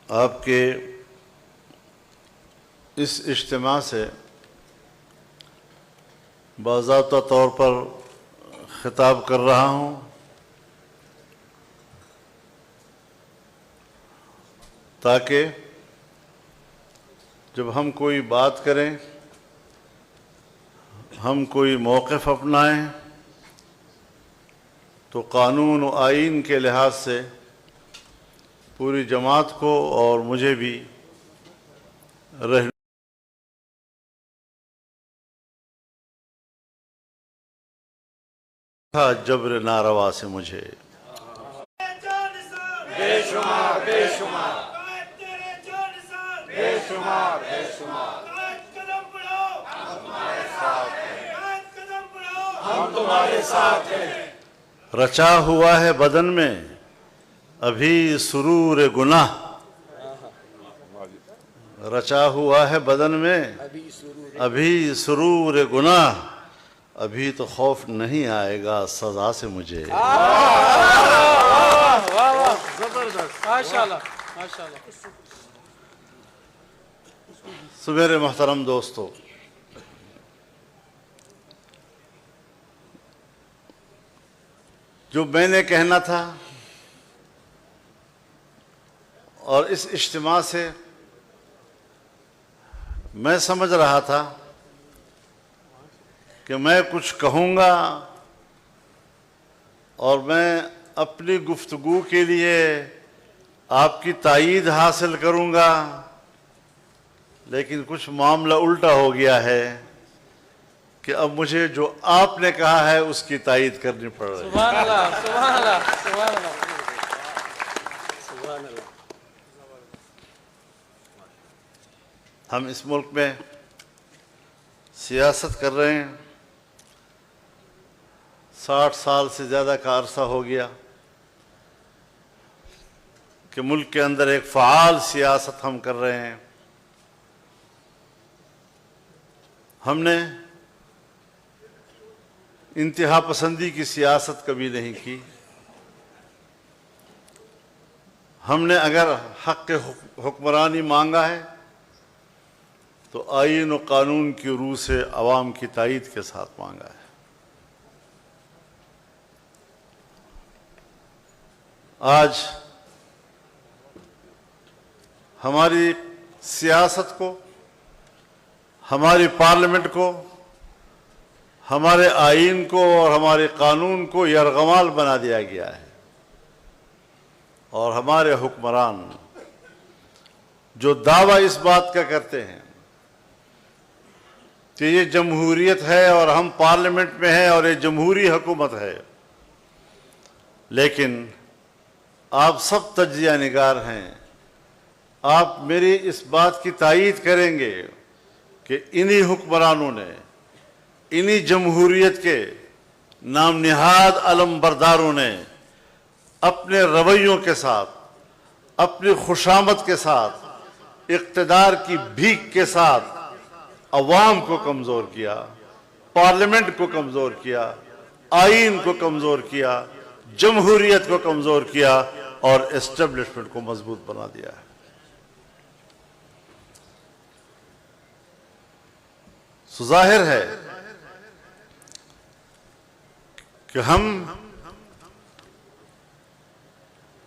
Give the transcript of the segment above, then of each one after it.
آپ کے اس اجتماع سے باضابطہ طور پر خطاب کر رہا ہوں تاکہ جب ہم کوئی بات کریں، ہم کوئی موقف اپنائیں تو قانون و آئین کے لحاظ سے پوری جماعت کو اور مجھے بھی جبر ناروا سے مجھے بے شمار بے شمار بے شمار بے شمار ہم تمہارے ساتھ ہیں۔ رچا ہوا ہے بدن میں ابھی سرور گناہ، رچا ہوا ہے بدن میں ابھی سرور گناہ، ابھی تو خوف نہیں آئے گا سزا سے مجھے۔ سو میرے محترم دوستو، جو میں نے کہنا تھا اور اس اجتماع سے میں سمجھ رہا تھا کہ میں کچھ کہوں گا اور میں اپنی گفتگو کے لیے آپ کی تائید حاصل کروں گا، لیکن کچھ معاملہ الٹا ہو گیا ہے کہ اب مجھے جو آپ نے کہا ہے اس کی تائید کرنی پڑ رہی ہے۔ سبحان اللہ سبحان اللہ سبحان اللہ سبحان اللہ۔ ہم اس ملک میں سیاست کر رہے ہیں، 60 سال سے زیادہ کا عرصہ ہو گیا کہ ملک کے اندر ایک فعال سیاست ہم کر رہے ہیں۔ ہم نے انتہا پسندی کی سیاست کبھی نہیں کی۔ ہم نے اگر حق حکمرانی مانگا ہے تو آئین و قانون کی روح سے عوام کی تائید کے ساتھ مانگا ہے۔ آج ہماری سیاست کو، ہماری پارلیمنٹ کو، ہمارے آئین کو اور ہمارے قانون کو یرغمال بنا دیا گیا ہے، اور ہمارے حکمران جو دعویٰ اس بات کا کرتے ہیں کہ یہ جمہوریت ہے اور ہم پارلیمنٹ میں ہیں اور یہ جمہوری حکومت ہے، لیکن آپ سب تجزیہ نگار ہیں، آپ میری اس بات کی تائید کریں گے کہ انہی حکمرانوں نے، انہی جمہوریت کے نام نہاد علم برداروں نے اپنے رویوں کے ساتھ، اپنی خوشامد کے ساتھ، اقتدار کی بھیک کے ساتھ عوام کو کمزور کیا، پارلیمنٹ کو کمزور کیا، آئین کو کمزور کیا، جمہوریت کو کمزور کیا اور اسٹیبلشمنٹ کو مضبوط بنا دیا ہے۔ سو ظاہر ہے کہ ہم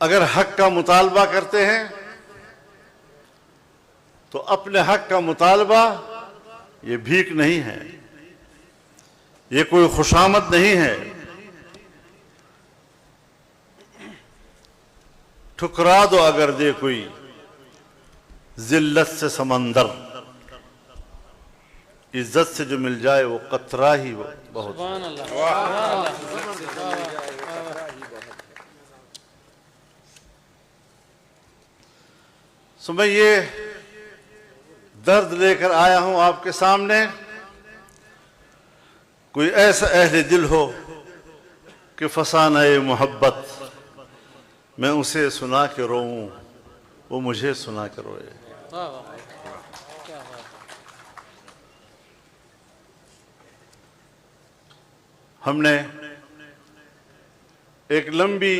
اگر حق کا مطالبہ کرتے ہیں تو اپنے حق کا مطالبہ یہ بھیک نہیں ہے، یہ کوئی خوشامد نہیں ہے۔ ٹھکرا دو اگر دے کوئی ذلت سے سمندر، عزت سے جو مل جائے وہ قطرہ ہی وہ بہت۔ سبحان اللہ سبحان اللہ۔ سو میں یہ درد لے کر آیا ہوں آپ کے سامنے، کوئی ایسا اہل دل ہو کہ فسانہ محبت میں اسے سنا کے روؤں، وہ مجھے سنا کے روئے۔ ہم نے ایک لمبی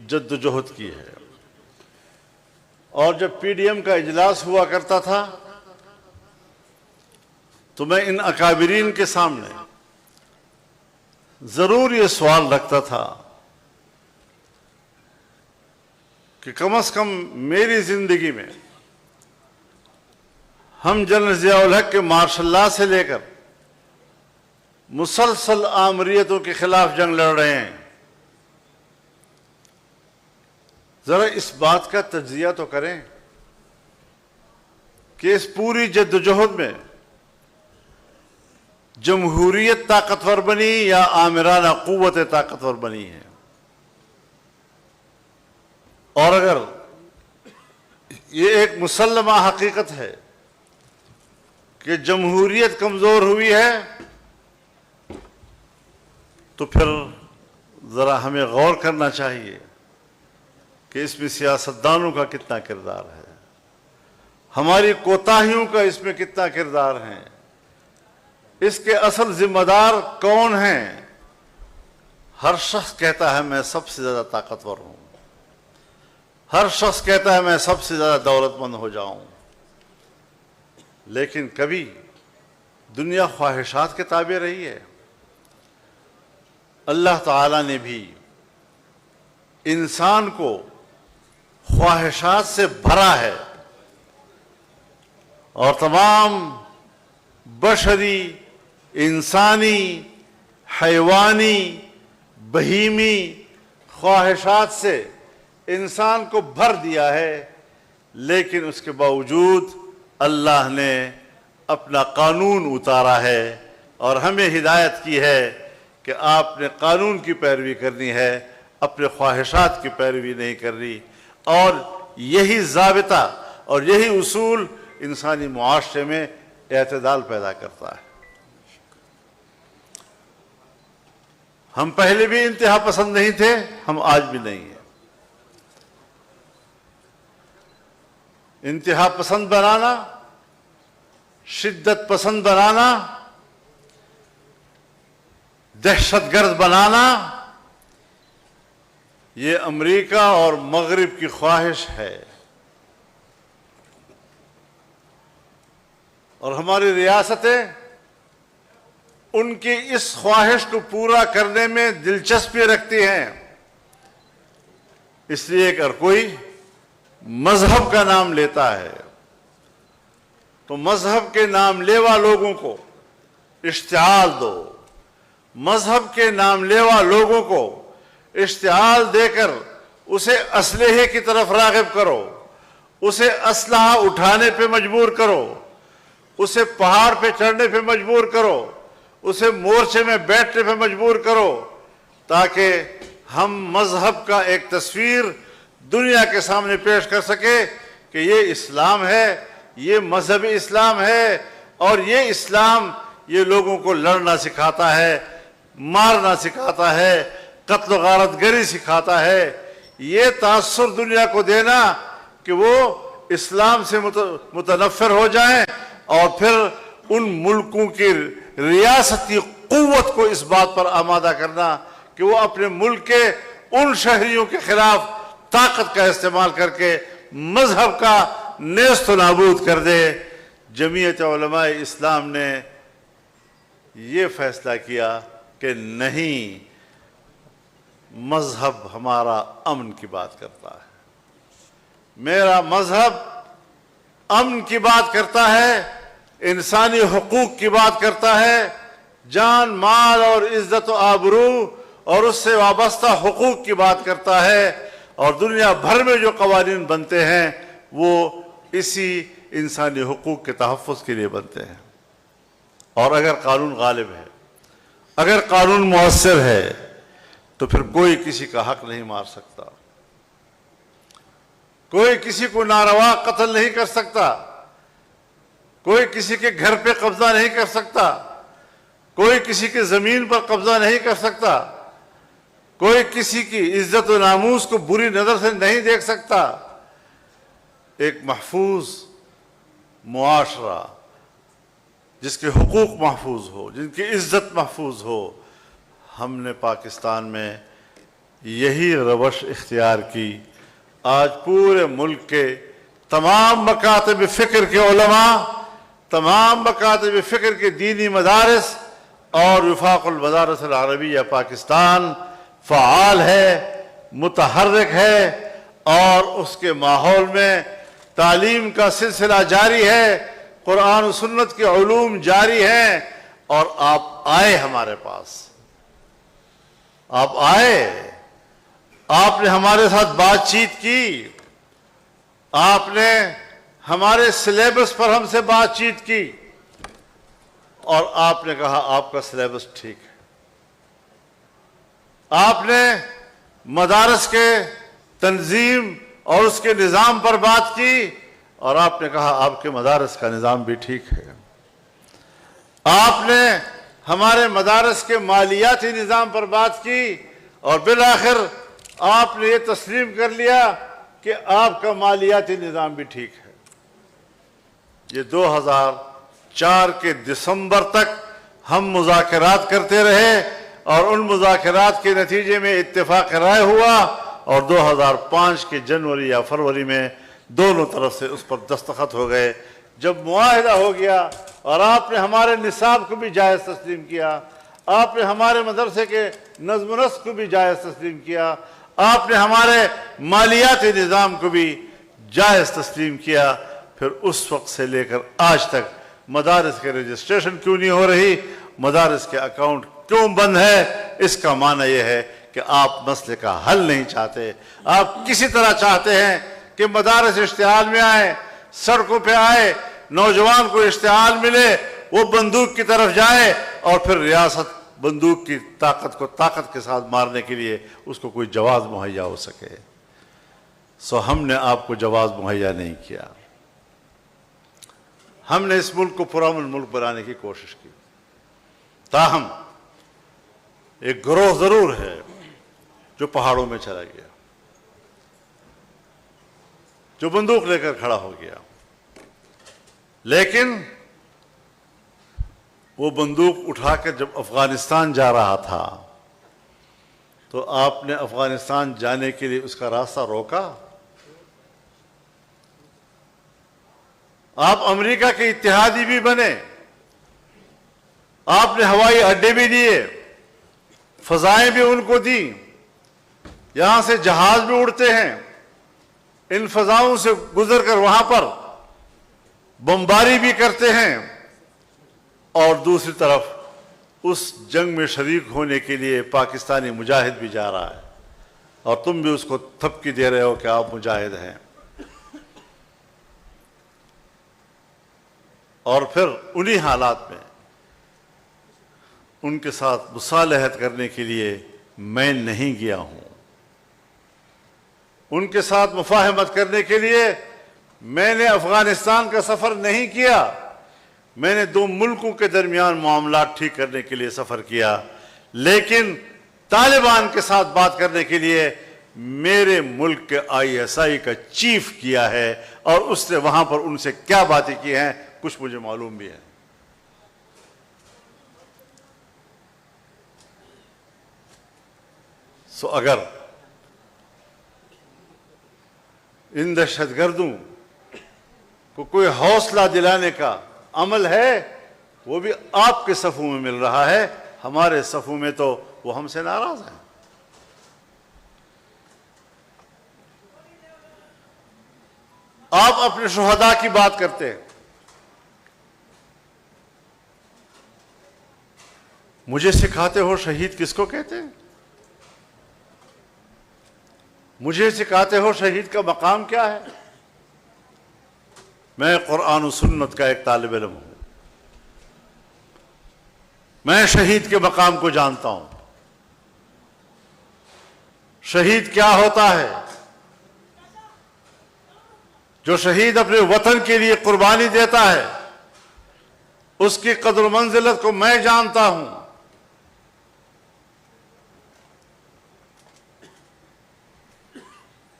جد و جہد کی ہے اور جب پی ڈی ایم کا اجلاس ہوا کرتا تھا تو میں ان اکابرین کے سامنے ضرور یہ سوال رکھتا تھا کہ کم از کم میری زندگی میں ہم جنرل ضیاء الحق کے مارشل لاء سے لے کر مسلسل آمریتوں کے خلاف جنگ لڑ رہے ہیں، ذرا اس بات کا تجزیہ تو کریں کہ اس پوری جدوجہد میں جمہوریت طاقتور بنی یا آمرانہ قوت طاقتور بنی ہے؟ اور اگر یہ ایک مسلمہ حقیقت ہے کہ جمہوریت کمزور ہوئی ہے تو پھر ذرا ہمیں غور کرنا چاہیے کہ اس میں سیاستدانوں کا کتنا کردار ہے، ہماری کوتاہیوں کا اس میں کتنا کردار ہے، اس کے اصل ذمہ دار کون ہیں؟ ہر شخص کہتا ہے میں سب سے زیادہ طاقتور ہوں، ہر شخص کہتا ہے میں سب سے زیادہ دولت مند ہو جاؤں، لیکن کبھی دنیا خواہشات کے تابع رہی ہے؟ اللہ تعالیٰ نے بھی انسان کو خواہشات سے بھرا ہے، اور تمام بشری، انسانی، حیوانی، بہیمی خواہشات سے انسان کو بھر دیا ہے، لیکن اس کے باوجود اللہ نے اپنا قانون اتارا ہے اور ہمیں ہدایت کی ہے کہ آپ نے قانون کی پیروی کرنی ہے، اپنے خواہشات کی پیروی نہیں کرنی، اور یہی ضابطہ اور یہی اصول انسانی معاشرے میں اعتدال پیدا کرتا ہے۔ ہم پہلے بھی انتہا پسند نہیں تھے، ہم آج بھی نہیں ہیں۔ انتہا پسند بنانا، شدت پسند بنانا، دہشت گرد بنانا، یہ امریکہ اور مغرب کی خواہش ہے، اور ہماری ریاستیں ان کی اس خواہش کو پورا کرنے میں دلچسپی رکھتی ہیں۔ اس لیے اگر کوئی مذہب کا نام لیتا ہے تو مذہب کے نام لیوا لوگوں کو اشتعال دو، مذہب کے نام لیوا لوگوں کو اشتعال دے کر اسے اسلحے کی طرف راغب کرو، اسے اسلحہ اٹھانے پہ مجبور کرو، اسے پہاڑ پہ چڑھنے پہ مجبور کرو، اسے مورچے میں بیٹھنے پہ مجبور کرو، تاکہ ہم مذہب کا ایک تصویر دنیا کے سامنے پیش کر سکے کہ یہ اسلام ہے، یہ مذہب اسلام ہے، اور یہ اسلام یہ لوگوں کو لڑنا سکھاتا ہے، مارنا سکھاتا ہے، قتل و غارت گری سکھاتا ہے۔ یہ تاثر دنیا کو دینا کہ وہ اسلام سے متنفر ہو جائیں، اور پھر ان ملکوں کی ریاستی قوت کو اس بات پر آمادہ کرنا کہ وہ اپنے ملک کے ان شہریوں کے خلاف طاقت کا استعمال کر کے مذہب کا نیست و نابود کر دے۔ جمعیت علماء اسلام نے یہ فیصلہ کیا کہ نہیں، مذہب ہمارا امن کی بات کرتا ہے، میرا مذہب امن کی بات کرتا ہے، انسانی حقوق کی بات کرتا ہے، جان، مال اور عزت و آبرو اور اس سے وابستہ حقوق کی بات کرتا ہے، اور دنیا بھر میں جو قوانین بنتے ہیں وہ اسی انسانی حقوق کے تحفظ کے لیے بنتے ہیں۔ اور اگر قانون غالب ہے، اگر قانون مؤثر ہے، تو پھر کوئی کسی کا حق نہیں مار سکتا، کوئی کسی کو ناروا قتل نہیں کر سکتا، کوئی کسی کے گھر پہ قبضہ نہیں کر سکتا، کوئی کسی کی زمین پر قبضہ نہیں کر سکتا، کوئی کسی کی عزت و ناموس کو بری نظر سے نہیں دیکھ سکتا۔ ایک محفوظ معاشرہ جس کے حقوق محفوظ ہو، جن کی عزت محفوظ ہو، ہم نے پاکستان میں یہی روش اختیار کی۔ آج پورے ملک کے تمام مکاتب فکر کے علماء، تمام مکاتب فکر کے دینی مدارس اور وفاق المدارس العربیہ پاکستان فعال ہے، متحرک ہے، اور اس کے ماحول میں تعلیم کا سلسلہ جاری ہے، قرآن و سنت کے علوم جاری ہیں، اور آپ آئے ہمارے پاس، آپ آئے، آپ نے ہمارے ساتھ بات چیت کی، آپ نے ہمارے سلیبس پر ہم سے بات چیت کی، اور آپ نے کہا آپ کا سلیبس ٹھیک ہے۔ آپ نے مدارس کے تنظیم اور اس کے نظام پر بات کی، اور آپ نے کہا آپ کے مدارس کا نظام بھی ٹھیک ہے۔ آپ نے ہمارے مدارس کے مالیاتی نظام پر بات کی، اور بالآخر آپ نے یہ تسلیم کر لیا کہ آپ کا مالیاتی نظام بھی ٹھیک ہے۔ یہ 2004 کے دسمبر تک ہم مذاکرات کرتے رہے، اور ان مذاکرات کے نتیجے میں اتفاق رائے ہوا، اور 2005 کے جنوری یا فروری میں دونوں طرف سے اس پر دستخط ہو گئے۔ جب معاہدہ ہو گیا اور آپ نے ہمارے نصاب کو بھی جائز تسلیم کیا، آپ نے ہمارے مدرسے کے نظم و نسق کو بھی جائز تسلیم کیا، آپ نے ہمارے مالیاتی نظام کو بھی جائز تسلیم کیا، پھر اس وقت سے لے کر آج تک مدارس کے رجسٹریشن کیوں نہیں ہو رہی، مدارس کے اکاؤنٹ کیوں بند ہے؟ اس کا معنی یہ ہے کہ آپ مسئلے کا حل نہیں چاہتے۔ آپ کسی طرح چاہتے ہیں کہ مدارس اشتعال میں آئے، سڑکوں پہ آئے، نوجوان کو اشتعال ملے، وہ بندوق کی طرف جائے، اور پھر ریاست بندوق کی طاقت کو طاقت کے ساتھ مارنے کے لیے اس کو کوئی جواز مہیا ہو سکے۔ سو ہم نے آپ کو جواز مہیا نہیں کیا۔ ہم نے اس ملک کو پرامن ملک بنانے کی کوشش کی، تاہم ایک گروہ ضرور ہے جو پہاڑوں میں چلا گیا، جو بندوق لے کر کھڑا ہو گیا، لیکن وہ بندوق اٹھا کر جب افغانستان جا رہا تھا تو آپ نے افغانستان جانے کے لیے اس کا راستہ روکا؟ آپ امریکہ کے اتحادی بھی بنے، آپ نے ہوائی اڈے بھی دیے، فضائیں بھی ان کو دی، یہاں سے جہاز بھی اڑتے ہیں، ان فضاؤں سے گزر کر وہاں پر بمباری بھی کرتے ہیں، اور دوسری طرف اس جنگ میں شریک ہونے کے لیے پاکستانی مجاہد بھی جا رہا ہے، اور تم بھی اس کو تھپکی دے رہے ہو کہ آپ مجاہد ہیں۔ اور پھر انہی حالات میں ان کے ساتھ مصالحت کرنے کے لیے میں نہیں گیا ہوں، ان کے ساتھ مفاہمت کرنے کے لیے میں نے افغانستان کا سفر نہیں کیا، میں نے دو ملکوں کے درمیان معاملات ٹھیک کرنے کے لیے سفر کیا، لیکن طالبان کے ساتھ بات کرنے کے لیے میرے ملک کے ISI کا چیف کیا ہے، اور اس نے وہاں پر ان سے کیا باتیں کی ہیں کچھ مجھے معلوم بھی ہے۔ سو اگر ان دہشت گردوں کو کوئی حوصلہ دلانے کا عمل ہے، وہ بھی آپ کے صفوں میں مل رہا ہے، ہمارے صفوں میں تو وہ ہم سے ناراض ہیں۔ آپ اپنے شہداء کی بات کرتے ہیں، مجھے سکھاتے ہو شہید کس کو کہتے ہیں؟ مجھے سکھاتے ہو شہید کا مقام کیا ہے؟ میں قرآن و سنت کا ایک طالب علم ہوں، میں شہید کے مقام کو جانتا ہوں، شہید کیا ہوتا ہے۔ جو شہید اپنے وطن کے لیے قربانی دیتا ہے اس کی قدر و منزلت کو میں جانتا ہوں۔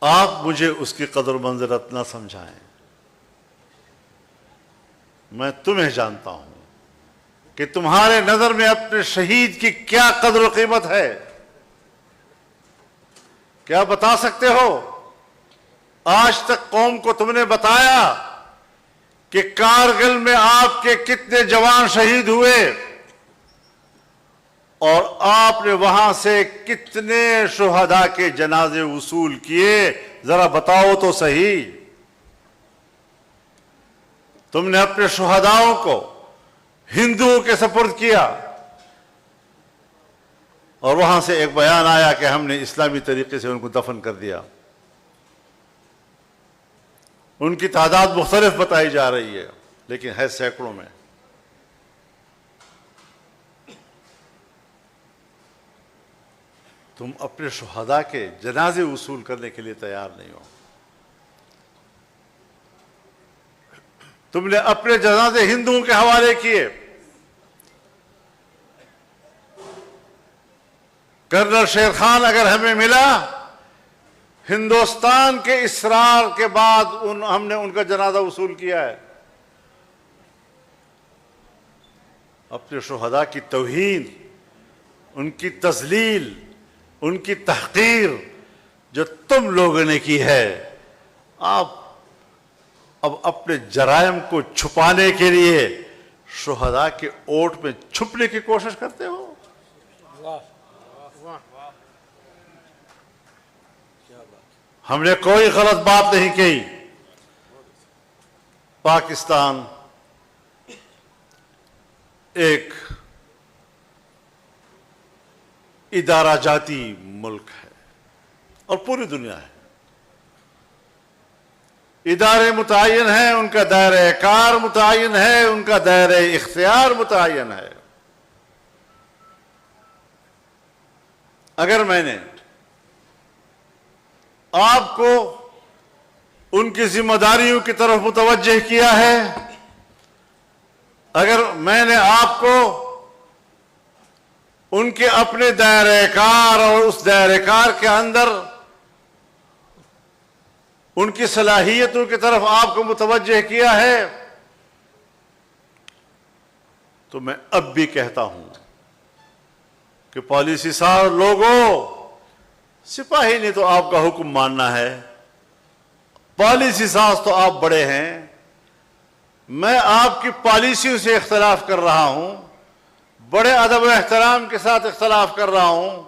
آپ مجھے اس کی قدر و منزلت نہ سمجھائیں، میں تمہیں جانتا ہوں کہ تمہارے نظر میں اپنے شہید کی کیا قدر و قیمت ہے۔ کیا بتا سکتے ہو آج تک قوم کو تم نے بتایا کہ کارگل میں آپ کے کتنے جوان شہید ہوئے اور آپ نے وہاں سے کتنے شہداء کے جنازے وصول کیے؟ ذرا بتاؤ تو صحیح۔ تم نے اپنے شہداؤں کو ہندوؤں کے سپرد کیا اور وہاں سے ایک بیان آیا کہ ہم نے اسلامی طریقے سے ان کو دفن کر دیا۔ ان کی تعداد مختلف بتائی جا رہی ہے لیکن ہے سینکڑوں میں۔ تم اپنے شہداء کے جنازے وصول کرنے کے لیے تیار نہیں ہو۔ تم نے اپنے جنازے ہندوؤں کے حوالے کیے۔ کرنل شیر خان اگر ہمیں ملا، ہندوستان کے اصرار کے بعد ہم نے ان کا جنازہ وصول کیا ہے۔ اپنے شہداء کی توہین، ان کی تذلیل، ان کی تحقیر جو تم لوگوں نے کی ہے، آپ اب اپنے جرائم کو چھپانے کے لیے شہداء کے اوٹ میں چھپنے کی کوشش کرتے ہو۔ ہم نے کوئی غلط بات نہیں کی۔ پاکستان ایک ادارہ جاتی ملک ہے اور پوری دنیا ہے۔ ادارے متعین ہیں، ان کا دائرہ کار متعین ہے، ان کا دائرہ اختیار متعین ہے۔ اگر میں نے آپ کو ان کی ذمہ داریوں کی طرف متوجہ کیا ہے، اگر میں نے آپ کو ان کے اپنے دائرہ کار اور اس دائرہ کار کے اندر ان کی صلاحیتوں کی طرف آپ کو متوجہ کیا ہے، تو میں اب بھی کہتا ہوں کہ پالیسی ساز لوگوں، سپاہی نے تو آپ کا حکم ماننا ہے، پالیسی ساز تو آپ بڑے ہیں۔ میں آپ کی پالیسیوں سے اختلاف کر رہا ہوں، بڑے ادب و احترام کے ساتھ اختلاف کر رہا ہوں،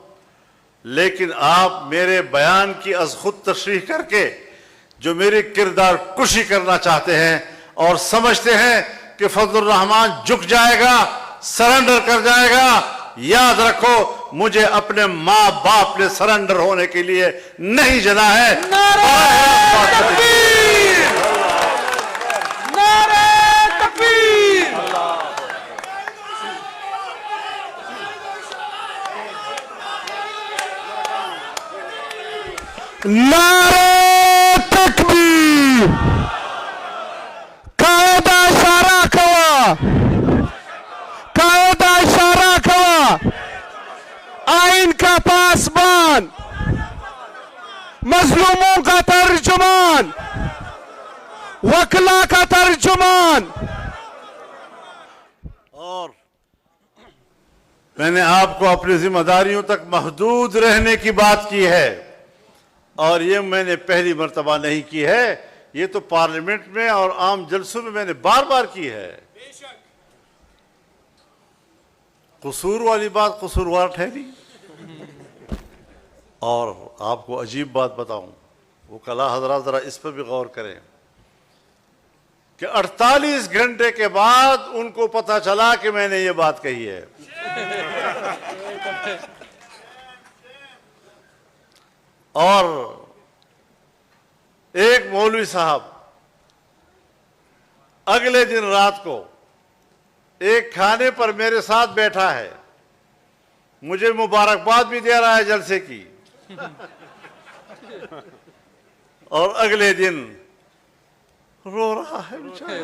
لیکن آپ میرے بیان کی از خود تشریح کر کے جو میری کردار کشی کرنا چاہتے ہیں اور سمجھتے ہیں کہ فضل الرحمان جھک جائے گا، سرنڈر کر جائے گا، یاد رکھو مجھے اپنے ماں باپ نے سرنڈر ہونے کے لیے نہیں جنا ہے۔ نعرہ تکبیر! نعرہ تکبیر! نعرہ تکبیر! قائد اشارہ کوا، قائد اشارہ کوا، آئین کا پاسبان، مظلوموں کا ترجمان، وکلا کا ترجمان۔ اور میں نے آپ کو اپنی ذمہ داریوں تک محدود رہنے کی بات کی ہے، اور یہ میں نے پہلی مرتبہ نہیں کی ہے، یہ تو پارلیمنٹ میں اور عام جلسوں میں میں نے بار بار کی ہے۔ قصور والی بات قصوروار ٹھہری۔ اور آپ کو عجیب بات بتاؤں، وکلاء حضرات ذرا اس پر بھی غور کریں کہ 48 گھنٹے کے بعد ان کو پتہ چلا کہ میں نے یہ بات کہی ہے۔ اور ایک مولوی صاحب اگلے دن رات کو ایک کھانے پر میرے ساتھ بیٹھا ہے، مجھے مبارکباد بھی دے رہا ہے جلسے کی، اور اگلے دن رو رہا ہے بیچارہ۔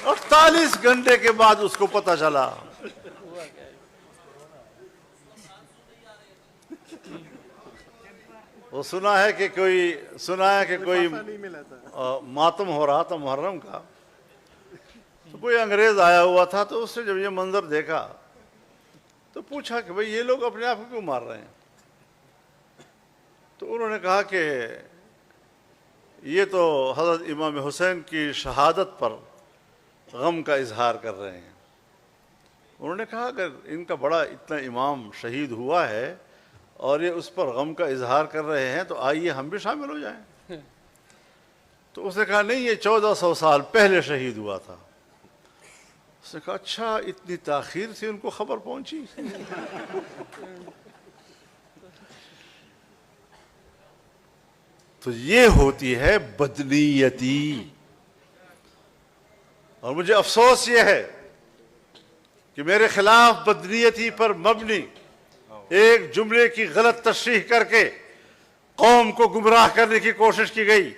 48 گھنٹے کے بعد اس کو پتہ چلا۔ وہ سنا ہے کہ کوئی ماتم ہو رہا تھا محرم کا، تو کوئی انگریز آیا ہوا تھا، تو اس نے جب یہ منظر دیکھا تو پوچھا کہ بھئی یہ لوگ اپنے آپ کو کیوں مار رہے ہیں؟ تو انہوں نے کہا کہ یہ تو حضرت امام حسین کی شہادت پر غم کا اظہار کر رہے ہیں۔ انہوں نے کہا اگر ان کا بڑا اتنا امام شہید ہوا ہے اور یہ اس پر غم کا اظہار کر رہے ہیں تو آئیے ہم بھی شامل ہو جائیں۔ تو اس نے کہا نہیں، یہ 1400 سال پہلے شہید ہوا تھا۔ اس نے کہا اچھا، اتنی تاخیر سے ان کو خبر پہنچی۔ تو یہ ہوتی ہے بدنیتی، اور مجھے افسوس یہ ہے کہ میرے خلاف بدنیتی پر مبنی ایک جملے کی غلط تشریح کر کے قوم کو گمراہ کرنے کی کوشش کی گئی،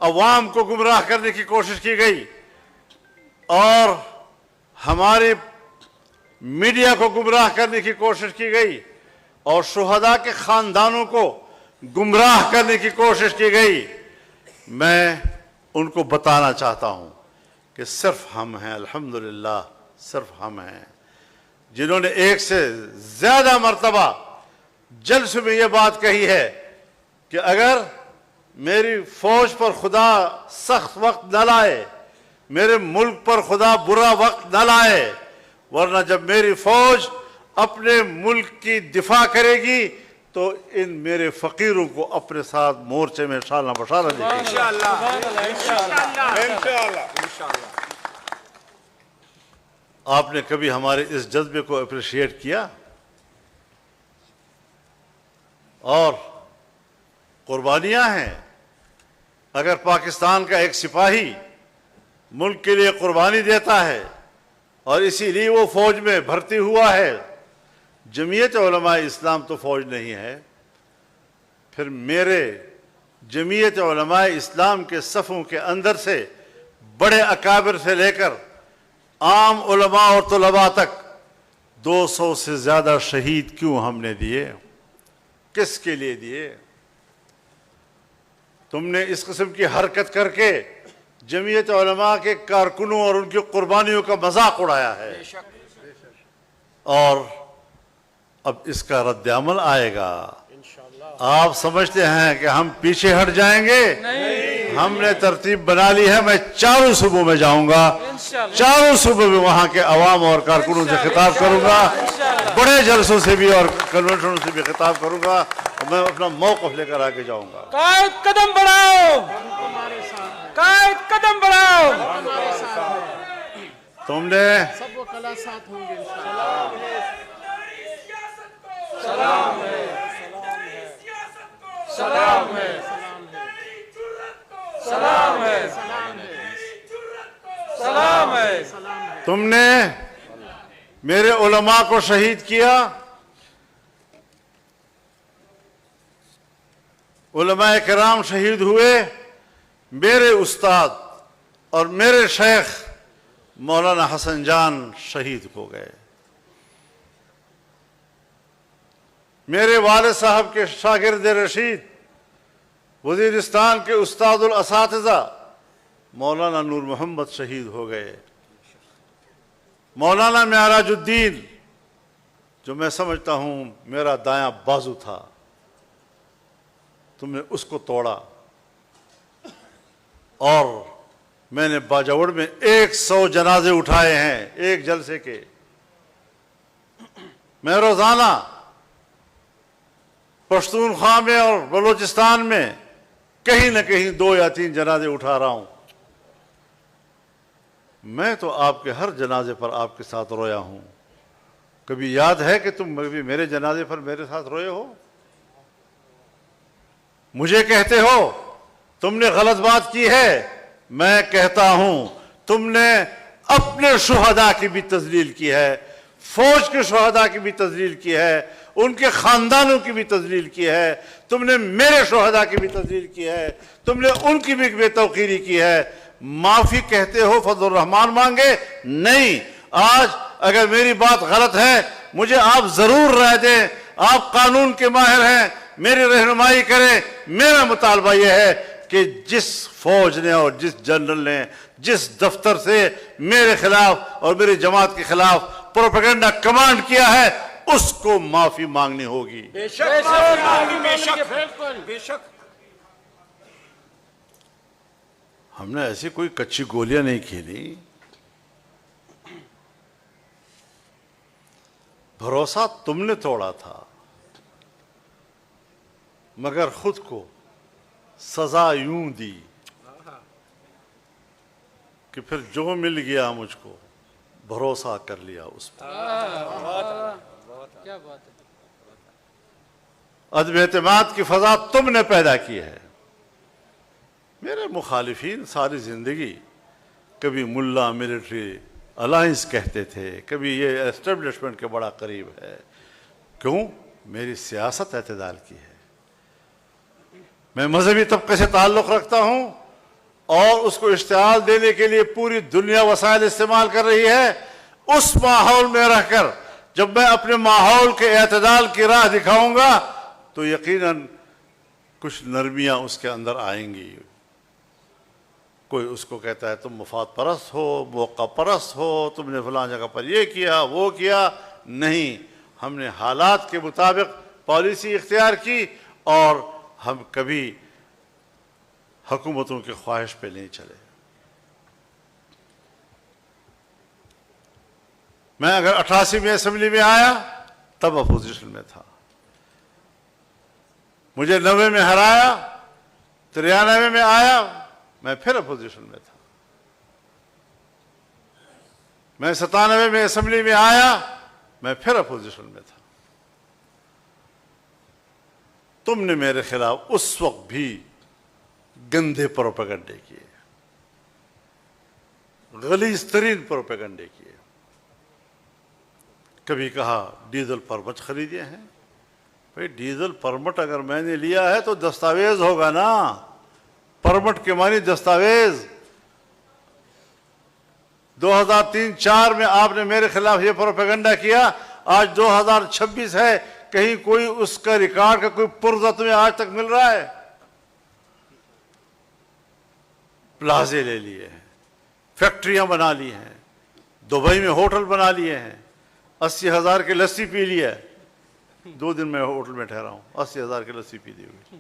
عوام کو گمراہ کرنے کی کوشش کی گئی، اور ہمارے میڈیا کو گمراہ کرنے کی کوشش کی گئی، اور شہداء کے خاندانوں کو گمراہ کرنے کی کوشش کی گئی۔ میں ان کو بتانا چاہتا ہوں کہ صرف ہم ہیں، الحمدللہ صرف ہم ہیں جنہوں نے ایک سے زیادہ مرتبہ جلسے میں یہ بات کہی ہے کہ اگر میری فوج پر خدا سخت وقت نہ لائے، میرے ملک پر خدا برا وقت نہ لائے، ورنہ جب میری فوج اپنے ملک کی دفاع کرے گی تو ان میرے فقیروں کو اپنے ساتھ مورچے میں شانہ بشانہ دے گی۔ انشاءاللہ آپ نے کبھی ہمارے اس جذبے کو اپریشیٹ کیا؟ اور قربانیاں ہیں۔ اگر پاکستان کا ایک سپاہی ملک کے لیے قربانی دیتا ہے اور اسی لیے وہ فوج میں بھرتی ہوا ہے، جمعیت علماء اسلام تو فوج نہیں ہے، پھر میرے جمعیت علماء اسلام کے صفوں کے اندر سے بڑے اکابر سے لے کر عام علماء اور طلباء تک 200 سے زیادہ شہید کیوں ہم نے دیے؟ کس کے لیے دیے؟ تم نے اس قسم کی حرکت کر کے جمعیت علماء کے کارکنوں اور ان کی قربانیوں کا مذاق اڑایا ہے، اور اب اس کا رد عمل آئے گا۔ آپ سمجھتے ہیں کہ ہم پیچھے ہٹ جائیں گے؟ ہم نے ترتیب بنا لی ہے، میں چاروں صوبوں میں جاؤں گا، چاروں صوبوں میں وہاں کے عوام اور کارکنوں سے خطاب کروں گا، بڑے جلسوں سے بھی اور کنونشنوں سے بھی خطاب کروں گا، اور میں اپنا موقف لے کر آگے جاؤں گا۔ قائد قدم بڑھاؤ، قائد قدم بڑھاؤ۔ تم نے سلام ہے، سلام ہے، سلام ہے، سلام ہے۔ تم نے میرے علماء کو شہید کیا، علماء کرام شہید ہوئے، میرے استاد اور میرے شیخ مولانا حسن جان شہید ہو گئے، میرے والد صاحب کے شاگرد رشید وزیرستان کے استاد الاساتذہ مولانا نور محمد شہید ہو گئے، مولانا معراج الدین جو میں سمجھتا ہوں میرا دایاں بازو تھا، تم نے اس کو توڑا، اور میں نے باجوڑ میں 100 جنازے اٹھائے ہیں ایک جلسے کے۔ میں روزانہ پشتونخوا میں اور بلوچستان میں کہیں نہ کہیں 2 یا 3 جنازے اٹھا رہا ہوں۔ میں تو آپ کے ہر جنازے پر آپ کے ساتھ رویا ہوں۔ کبھی یاد ہے کہ تم کبھی میرے جنازے پر میرے ساتھ روئے ہو؟ مجھے کہتے ہو تم نے غلط بات کی ہے، میں کہتا ہوں تم نے اپنے شہداء کی بھی تذلیل کی ہے، فوج کے شہداء کی بھی تذلیل کی ہے، ان کے خاندانوں کی بھی تذلیل کی ہے، تم نے میرے شہداء کی بھی تذلیل کی ہے، تم نے ان کی بھی بے توقیری کی ہے۔ معافی کہتے ہو فضل الرحمان مانگے؟ نہیں، آج اگر میری بات غلط ہے مجھے آپ ضرور رائے دیں، آپ قانون کے ماہر ہیں، میری رہنمائی کریں۔ میرا مطالبہ یہ ہے کہ جس فوج نے اور جس جنرل نے جس دفتر سے میرے خلاف اور میری جماعت کے خلاف پروپیگنڈا کمانڈ کیا ہے، اس کو معافی مانگنی ہوگی. بے شک بے شک. ہم نے ایسی کوئی کچی گولیاں نہیں کھیلی. بھروسہ تم نے توڑا تھا مگر خود کو سزا یوں دی کہ پھر جو مل گیا مجھ کو بھروسہ کر لیا اس پر. کیا بات ہے. عدم اعتماد کی فضا تم نے پیدا کی ہے. میرے مخالفین ساری زندگی کبھی ملا ملٹری الائنس کہتے تھے، کبھی یہ اسٹیبلشمنٹ کے بڑا قریب ہے. کیوں؟ میری سیاست اعتدال کی ہے. میں مذہبی طبقے سے تعلق رکھتا ہوں اور اس کو اشتعال دینے کے لیے پوری دنیا وسائل استعمال کر رہی ہے. اس ماحول میں رہ کر جب میں اپنے ماحول کے اعتدال کی راہ دکھاؤں گا تو یقیناً کچھ نرمیاں اس کے اندر آئیں گی. کوئی اس کو کہتا ہے تم مفاد پرست ہو، موقع پرست ہو، تم نے فلاں جگہ پر یہ کیا وہ کیا. نہیں، ہم نے حالات کے مطابق پالیسی اختیار کی اور ہم کبھی حکومتوں کی خواہش پہ نہیں چلے. میں اگر 88 میں اسمبلی میں آیا تب اپوزیشن میں تھا. مجھے 90 میں ہرایا، 93 میں آیا، میں پھر اپوزیشن میں تھا. میں 97 میں اسمبلی میں آیا، میں پھر اپوزیشن میں تھا. تم نے میرے خلاف اس وقت بھی گندے پروپیگنڈے کیے، غلیظ ترین پروپیگنڈے کیے. کبھی کہا ڈیزل پرمٹ خریدے ہیں. بھئی ڈیزل پرمٹ اگر میں نے لیا ہے تو دستاویز ہوگا نا. پرمٹ کے معنی دستاویز. 2003-04 میں آپ نے میرے خلاف یہ پروپیگنڈا کیا. آج 2026 ہے، کہیں کوئی اس کا ریکارڈ کا کوئی پرزہ تمہیں آج تک مل رہا ہے؟ پلازے لے لیے ہیں، فیکٹریاں بنا لی ہیں، دبئی میں ہوٹل بنا لیے ہیں، 80,000 کی لسی پی لی ہے. 2 دن میں ہوٹل میں ٹھہرا ہوں، 80,000 کی لسی پی لی ہوئی.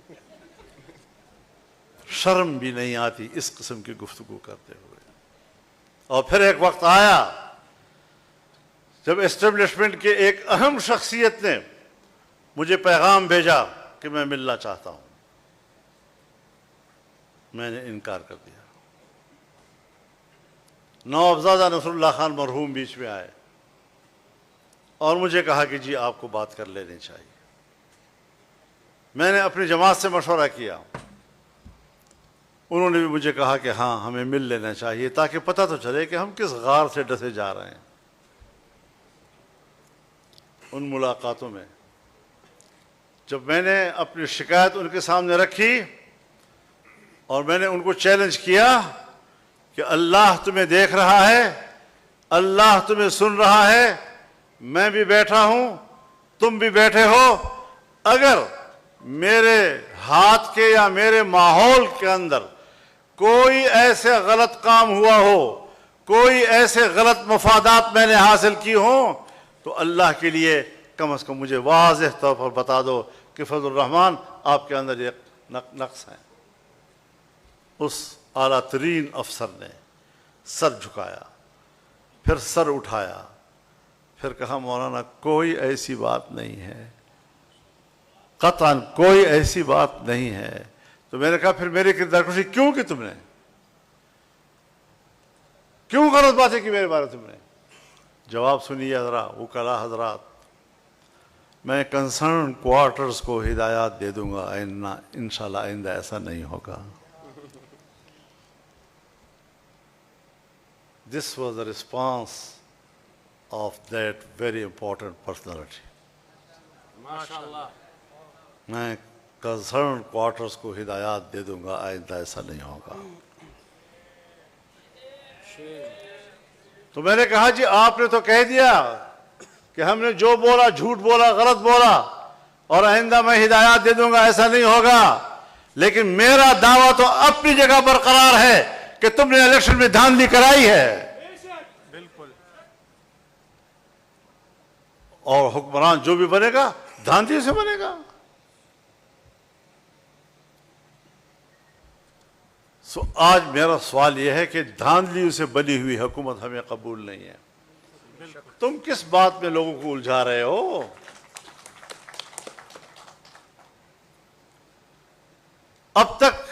شرم بھی نہیں آتی اس قسم کی گفتگو کرتے ہوئے. اور پھر ایک وقت آیا جب اسٹیبلشمنٹ کے ایک اہم شخصیت نے مجھے پیغام بھیجا کہ میں ملنا چاہتا ہوں. میں نے انکار کر دیا. نوابزادہ نصر اللہ خان مرحوم بیچ میں آئے اور مجھے کہا کہ جی آپ کو بات کر لینی چاہیے. میں نے اپنی جماعت سے مشورہ کیا. انہوں نے بھی مجھے کہا کہ ہاں ہمیں مل لینا چاہیے تاکہ پتہ تو چلے کہ ہم کس غار سے ڈسے جا رہے ہیں. ان ملاقاتوں میں جب میں نے اپنی شکایت ان کے سامنے رکھی اور میں نے ان کو چیلنج کیا کہ اللہ تمہیں دیکھ رہا ہے، اللہ تمہیں سن رہا ہے، میں بھی بیٹھا ہوں، تم بھی بیٹھے ہو. اگر میرے ہاتھ کے یا میرے ماحول کے اندر کوئی ایسے غلط کام ہوا ہو، کوئی ایسے غلط مفادات میں نے حاصل کی ہوں تو اللہ کے لیے کم از کم مجھے واضح طور پر بتا دو کہ فضل الرحمان آپ کے اندر یہ نقص ہے. اس اعلیٰ ترین افسر نے سر جھکایا، پھر سر اٹھایا، پھر کہا مولانا کوئی ایسی بات نہیں ہے، قطعاً کوئی ایسی بات نہیں ہے. تو میں نے کہا پھر میری کردار کشی کیوں کی تم نے؟ کیوں غلط باتیں کی میرے بارے تم نے؟ جواب سنیے حضرا وکلاء حضرات. میں کنسرن کوارٹرز کو ہدایات دے دوں گا، انشاءاللہ آئندہ ایسا نہیں ہوگا. This was the response of that very important personality. میں کنسرن کوارٹرز کو ہدایات دے دوں گا، آئندہ ایسا نہیں ہوگا. تو میں نے کہا جی آپ نے تو کہہ دیا کہ ہم نے جو بولا جھوٹ بولا، غلط بولا، اور آئندہ میں ہدایات دے دوں گا، ایسا نہیں ہوگا. لیکن میرا دعویٰ تو اپنی جگہ برقرار ہے کہ تم نے الیکشن میں دھاندلی کرائی ہے. اور حکمران جو بھی بنے گا دھاندلی سے بنے گا. سو آج میرا سوال یہ ہے کہ دھاندلیوں سے بنی ہوئی حکومت ہمیں قبول نہیں ہے. تم کس بات میں لوگوں کو الجھا رہے ہو؟ اب تک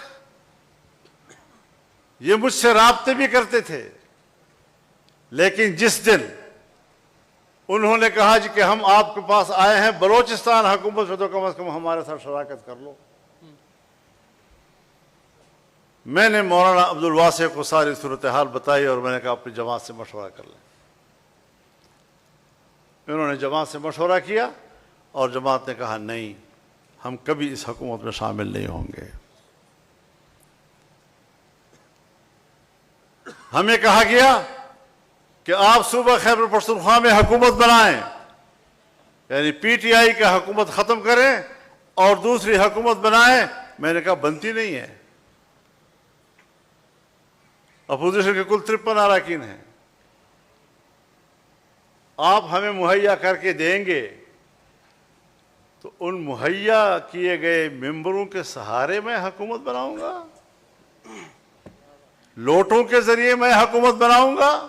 یہ مجھ سے رابطے بھی کرتے تھے، لیکن جس دن انہوں نے کہا جی کہ ہم آپ کے پاس آئے ہیں بلوچستان حکومت سے، تو کم از کم ہمارے ساتھ شراکت کر لو. میں نے مولانا عبدالواسع کو ساری صورتحال بتائی اور میں نے کہا اپنی جماعت سے مشورہ کر لیں. انہوں نے جماعت سے مشورہ کیا اور جماعت نے کہا نہیں، ہم کبھی اس حکومت میں شامل نہیں ہوں گے. ہمیں کہا گیا کہ آپ صوبہ خیبر پختونخوا میں حکومت بنائیں، یعنی پی ٹی آئی کا حکومت ختم کریں اور دوسری حکومت بنائیں. میں نے کہا بنتی نہیں ہے، اپوزیشن کے کل 53 اراکین ہیں، آپ ہمیں مہیا کر کے دیں گے تو ان مہیا کیے گئے ممبروں کے سہارے میں حکومت بناؤں گا، لوٹوں کے ذریعے میں حکومت بناؤں گا.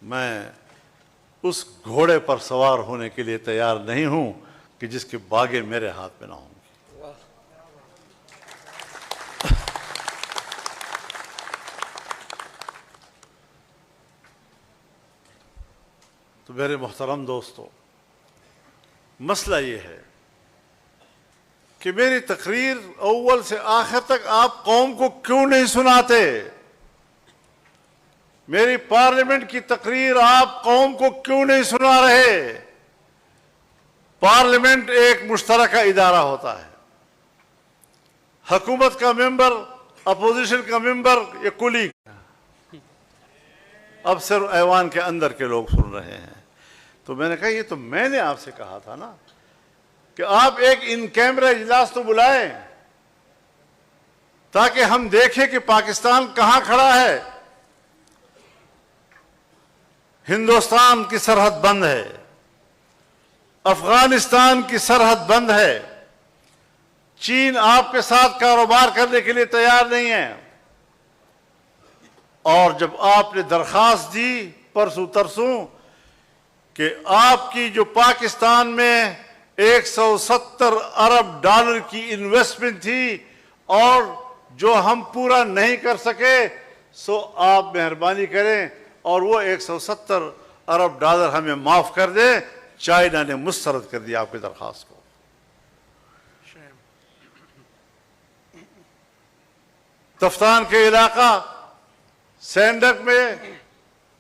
میں اس گھوڑے پر سوار ہونے کے لیے تیار نہیں ہوں کہ جس کے باگیں میرے ہاتھ میں نہ ہوں. تو میرے محترم دوستو، مسئلہ یہ ہے کہ میری تقریر اول سے آخر تک آپ قوم کو کیوں نہیں سناتے؟ میری پارلیمنٹ کی تقریر آپ قوم کو کیوں نہیں سنا رہے؟ پارلیمنٹ ایک مشترکہ ادارہ ہوتا ہے، حکومت کا ممبر، اپوزیشن کا ممبر، یہ کلی. اب صرف ایوان کے اندر کے لوگ سن رہے ہیں. تو میں نے کہا یہ تو میں نے آپ سے کہا تھا نا کہ آپ ایک ان کیمرہ اجلاس تو بلائیں تاکہ ہم دیکھیں کہ پاکستان کہاں کھڑا ہے. ہندوستان کی سرحد بند ہے، افغانستان کی سرحد بند ہے، چین آپ کے ساتھ کاروبار کرنے کے لیے تیار نہیں ہے. اور جب آپ نے درخواست دی پرسوں ترسوں کہ آپ کی جو پاکستان میں 170 ارب ڈالر کی انویسٹمنٹ تھی اور جو ہم پورا نہیں کر سکے، سو آپ مہربانی کریں اور وہ 170 ارب ڈالر ہمیں معاف کر دیں. چائنا نے مسترد کر دیا آپ کی درخواست کو. تفتان کے علاقہ سینڈک میں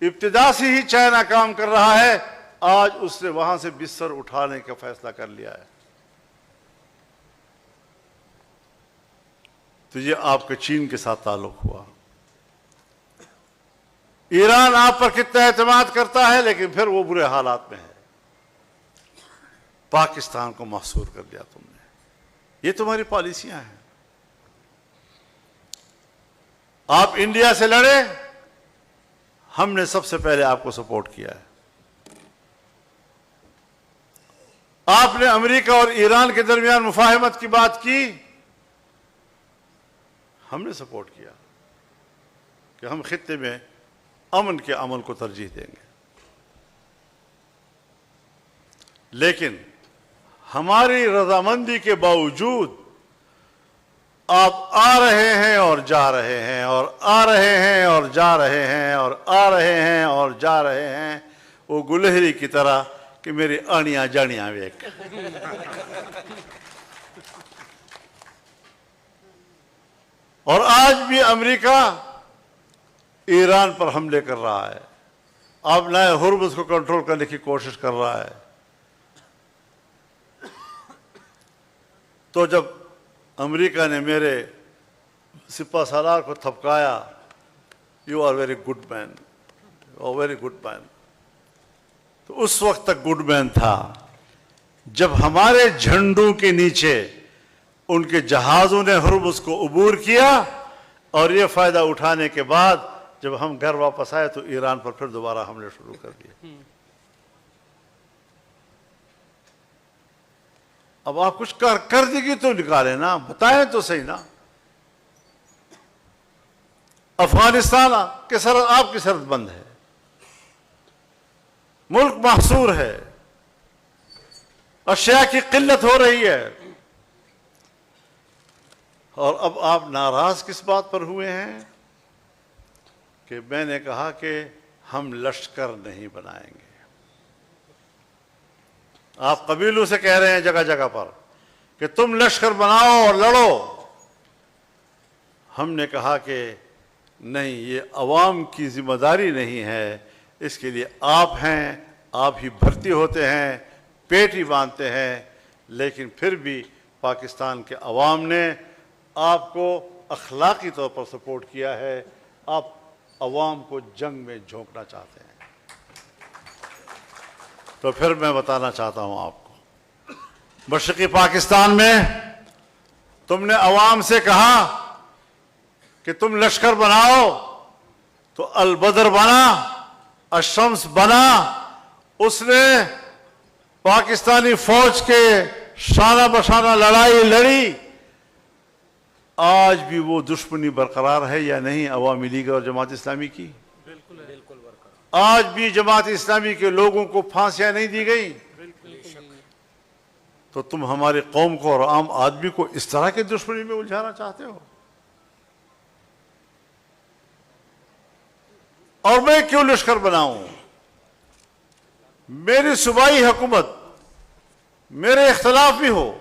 ابتدا سے ہی چائنا کام کر رہا ہے، آج اس نے وہاں سے بستر اٹھانے کا فیصلہ کر لیا ہے. تو یہ آپ کے چین کے ساتھ تعلق ہوا. ایران آپ پر کتنا اعتماد کرتا ہے لیکن پھر وہ برے حالات میں ہے. پاکستان کو محصور کر دیا تم نے. یہ تمہاری پالیسیاں ہیں. آپ انڈیا سے لڑے، ہم نے سب سے پہلے آپ کو سپورٹ کیا ہے. آپ نے امریکہ اور ایران کے درمیان مفاہمت کی بات کی، ہم نے سپورٹ کیا کہ ہم خطے میں امن کے عمل کو ترجیح دیں گے. لیکن ہماری رضامندی کے باوجود آپ آ رہے ہیں اور جا رہے ہیں اور آ رہے ہیں اور جا رہے ہیں اور آ رہے ہیں اور جا رہے ہیں، وہ گلہری کی طرح کہ میری آنیاں جانیاں ویک. اور آج بھی امریکہ ایران پر حملے کر رہا ہے. اب نئے ہرمز کو کنٹرول کرنے کی کوشش کر رہا ہے. تو جب امریکہ نے میرے سپہ سالار کو تھپکایا، you are very good man, you are very good man, تو اس وقت تک گڈ مین تھا جب ہمارے جھنڈوں کے نیچے ان کے جہازوں نے ہرمز کو عبور کیا اور یہ فائدہ اٹھانے کے بعد جب ہم گھر واپس آئے تو ایران پر پھر دوبارہ حملے شروع کر دیے. اب آپ کچھ کر دیگی تو نکالیں نا, بتائیں تو صحیح نا. افغانستان کی سرحد آپ کی سرحد بند ہے, ملک محصور ہے, اشیاء کی قلت ہو رہی ہے, اور اب آپ ناراض کس بات پر ہوئے ہیں کہ میں نے کہا کہ ہم لشکر نہیں بنائیں گے. آپ قبیلوں سے کہہ رہے ہیں جگہ جگہ پر کہ تم لشکر بناؤ اور لڑو. ہم نے کہا کہ نہیں, یہ عوام کی ذمہ داری نہیں ہے, اس کے لیے آپ ہیں, آپ ہی بھرتی ہوتے ہیں, پیٹ ہی باندھتے ہیں, لیکن پھر بھی پاکستان کے عوام نے آپ کو اخلاقی طور پر سپورٹ کیا ہے. آپ عوام کو جنگ میں جھونکنا چاہتے ہیں. تو پھر میں بتانا چاہتا ہوں آپ کو, مشرقی پاکستان میں تم نے عوام سے کہا کہ تم لشکر بناؤ, تو البدر بنا, الشمس بنا, اس نے پاکستانی فوج کے شانہ بشانہ لڑائی لڑی. آج بھی وہ دشمنی برقرار ہے یا نہیں عوامی لیگ اور جماعت اسلامی کی؟ بالکل برقرار. آج بھی جماعت اسلامی کے لوگوں کو پھانسیاں نہیں دی گئی؟ تو تم ہماری قوم کو اور عام آدمی کو اس طرح کی دشمنی میں الجھانا چاہتے ہو؟ اور میں کیوں لشکر بناؤں؟ میری صوبائی حکومت, میرے اختلاف بھی ہو,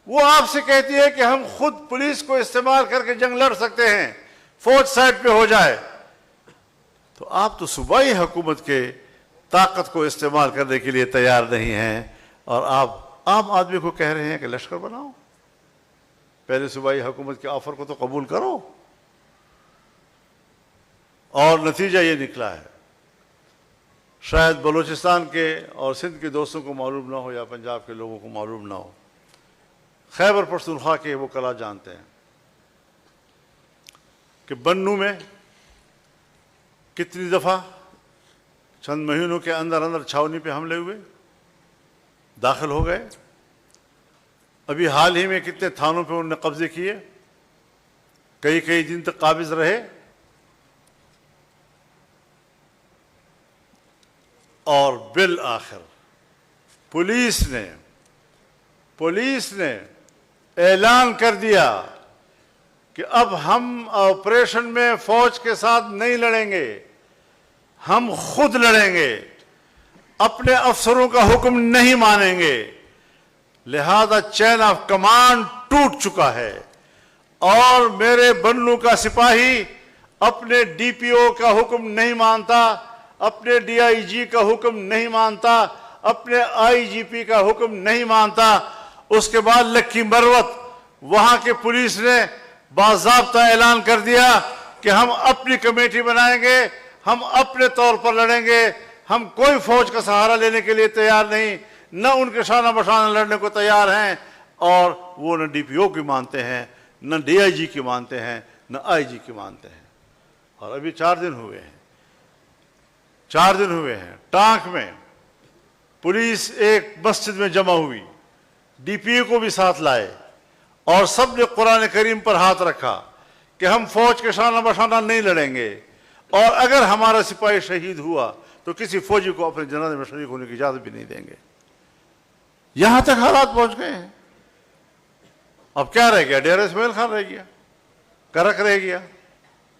وہ آپ سے کہتی ہے کہ ہم خود پولیس کو استعمال کر کے جنگ لڑ سکتے ہیں, فوج سائڈ پہ ہو جائے. تو آپ تو صوبائی حکومت کے طاقت کو استعمال کرنے کے لیے تیار نہیں ہیں, اور آپ عام آدمی کو کہہ رہے ہیں کہ لشکر بناؤ. پہلے صوبائی حکومت کے آفر کو تو قبول کرو. اور نتیجہ یہ نکلا ہے, شاید بلوچستان کے اور سندھ کے دوستوں کو معلوم نہ ہو یا پنجاب کے لوگوں کو معلوم نہ ہو, خیبر پختونخوا کے وہ کلا جانتے ہیں کہ بنو میں کتنی دفعہ چند مہینوں کے اندر اندر چھاونی پہ حملے ہوئے, داخل ہو گئے. ابھی حال ہی میں کتنے تھانوں پہ انہوں نے قبضے کیے, کئی دن تک قابض رہے, اور بالآخر پولیس نے اعلان کر دیا کہ اب ہم آپریشن میں فوج کے ساتھ نہیں لڑیں گے, ہم خود لڑیں گے, اپنے افسروں کا حکم نہیں مانیں گے. لہذا چین آف کمانڈ ٹوٹ چکا ہے, اور میرے بنلو کا سپاہی اپنے ڈی پی او کا حکم نہیں مانتا, اپنے ڈی آئی جی کا حکم نہیں مانتا, اپنے آئی جی پی کا حکم نہیں مانتا. اس کے بعد لکی مروت وہاں کے پولیس نے باضابطہ اعلان کر دیا کہ ہم اپنی کمیٹی بنائیں گے, ہم اپنے طور پر لڑیں گے, ہم کوئی فوج کا سہارا لینے کے لیے تیار نہیں, نہ ان کے شانہ بشانہ لڑنے کو تیار ہیں, اور وہ نہ ڈی پی او کی مانتے ہیں, نہ ڈی آئی جی کی مانتے ہیں, نہ آئی جی کی مانتے ہیں. اور ابھی 4 دن ہوئے ہیں ٹانک میں پولیس ایک مسجد میں جمع ہوئی, ڈی پی او کو بھی ساتھ لائے, اور سب نے قرآن کریم پر ہاتھ رکھا کہ ہم فوج کے شانہ بشانہ نہیں لڑیں گے, اور اگر ہمارا سپاہی شہید ہوا تو کسی فوجی کو اپنے جنازے میں شریک ہونے کی اجازت بھی نہیں دیں گے. یہاں تک حالات پہنچ گئے ہیں. اب کیا رہ گیا؟ ڈیرہ اسماعیل خان رہ گیا, کرک رہ گیا,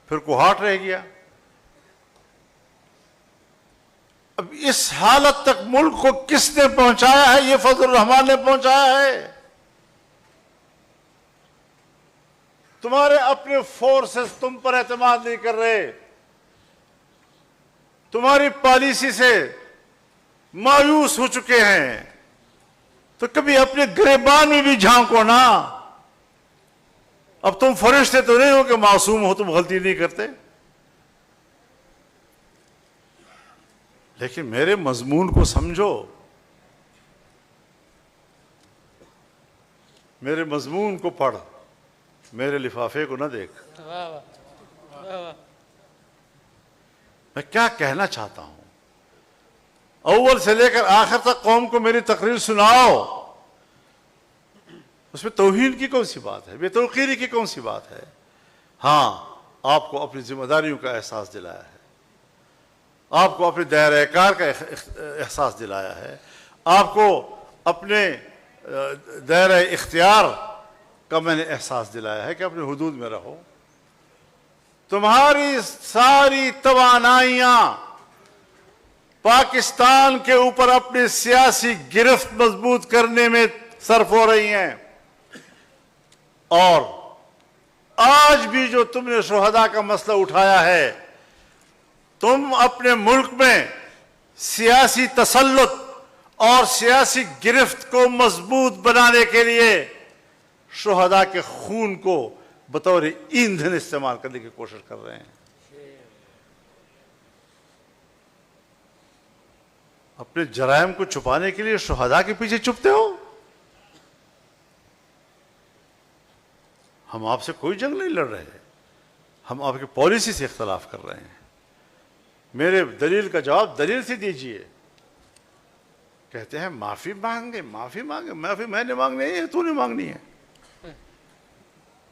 پھر کوہاٹ رہ گیا. اب اس حالت تک ملک کو کس نے پہنچایا ہے؟ یہ فضل الرحمان نے پہنچایا ہے. تمہارے اپنے فورسز تم پر اعتماد نہیں کر رہے, تمہاری پالیسی سے مایوس ہو چکے ہیں, تو کبھی اپنے گریبان میں بھی جھانکو نا. اب تم فرشتے تو نہیں ہو کہ معصوم ہو, تم غلطی نہیں کرتے, لیکن میرے مضمون کو سمجھو, میرے مضمون کو پڑھ, میرے لفافے کو نہ دیکھ. میں کیا کہنا چاہتا ہوں؟ اول سے لے کر آخر تک قوم کو میری تقریر سناؤ، اس میں توہین کی کون سی بات ہے؟ بے توقیری کی کون سی بات ہے؟ ہاں، آپ کو اپنی ذمہ داریوں کا احساس دلایا ہے، آپ کو اپنے دائرہ کار کا احساس دلایا ہے، آپ کو اپنے دائرہ اختیار کا میں نے احساس دلایا ہے کہ اپنے حدود میں رہو۔ تمہاری ساری توانائیاں پاکستان کے اوپر اپنی سیاسی گرفت مضبوط کرنے میں صرف ہو رہی ہیں، اور آج بھی جو تم نے شہداء کا مسئلہ اٹھایا ہے، تم اپنے ملک میں سیاسی تسلط اور سیاسی گرفت کو مضبوط بنانے کے لیے شہداء کے خون کو بطور ایندھن استعمال کرنے کی کوشش کر رہے ہیں۔ اپنے جرائم کو چھپانے کے لیے شہداء کے پیچھے چھپتے ہو۔ ہم آپ سے کوئی جنگ نہیں لڑ رہے، ہم آپ کی پالیسی سے اختلاف کر رہے ہیں۔ میرے دلیل کا جواب دلیل سے دیجئے۔ کہتے ہیں معافی مانگے، معافی مانگے، معافی میں نے مانگنی ہے، تو نے مانگنی ہے،